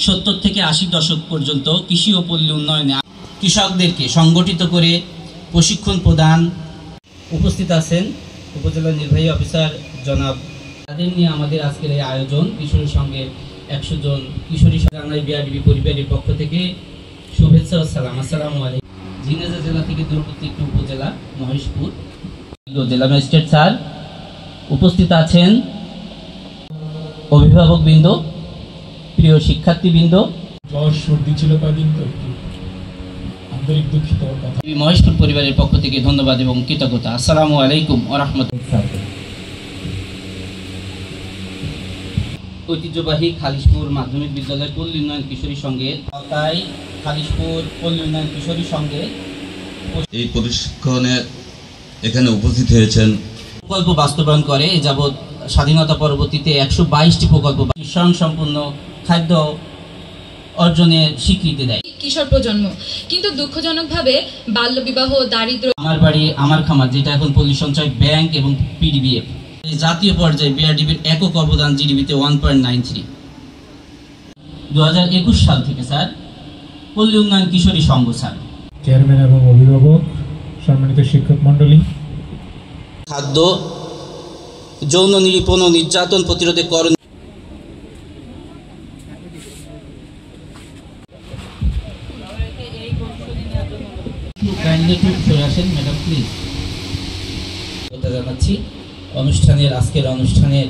70 থেকে 80 দশক পর্যন্ত কৃষি ও পল্লী উন্নয়নে কৃষকদেরকে সংগঠিত করে প্রশিক্ষণ প্রদান। উপস্থিত আছেন উপজেলা নির্বাহী অফিসার জনাব, তাদের নিয়ে আমাদের আজকের এই আয়োজন। কিশোরী সঙ্গে 100 জন কিশোরী সংঘ বিআরডিবি পরিবারের পক্ষ থেকে শুভেচ্ছা ও সালাম। আসসালামু আলাইকুম। ঝিনাইদহ জেলা থেকে দূরবর্তী একটি উপজেলা মহেশপুর। জেলা ম্যাজিস্ট্রেট স্যার উপস্থিত আছেন, অভিভাবকবৃন্দ, প্রিয় শিক্ষার্থীবৃন্দ। সর্দি ছিল কয়েকদিন, তো একটু আন্তরিক দুঃখিত কথা। মহেশপুর পরিবারের পক্ষ থেকে ধন্যবাদ এবং কৃতজ্ঞতা। আসসালামু আলাইকুম ওয়া রাহমাতুল্লাহ। ঐতিহ্যবাহী খালিশপুর মাধ্যমিক বিদ্যালয় পল্লী উন্নয়ন কিশোরী সংঘের আওতায় খালিশপুর পল্লী উন্নয়ন কিশোরী সংঘে এই প্রশিক্ষণে এখানে উপস্থিত হয়েছেন। প্রকল্প বাস্তবায়ন করে এ যাবৎ স্বাধীনতা পরবর্তীতে 122টি প্রকল্প স্বয়ংসম্পূর্ণ খাদ্য অর্জনের স্বীকৃতি দেয়। কিশোর প্রজন্ম কিন্তু দুঃখজনকভাবে বাল্যবিবাহ, দারিদ্র্য। আমার বাড়ি আমার খামার, যেটা এখন পল্লী সঞ্চয় ব্যাংক এবং পিডিবিএফ। জাতীয় পর্যায়ে বিআরডিবির একক অবদান জিডিপিতে 1.93। 2021 সাল থেকে স্যার পল্লী উন্নয়ন কিশোরী সংঘ স্যার। চেয়ারম্যান এবং অভিভাবক, সম্মানিত শিক্ষক মন্ডলী, খাদ্য, যৌন নিরীপণ ও নির্যাতন প্রতিরোধে করণ। জানাচ্ছি আজকের অনুষ্ঠানের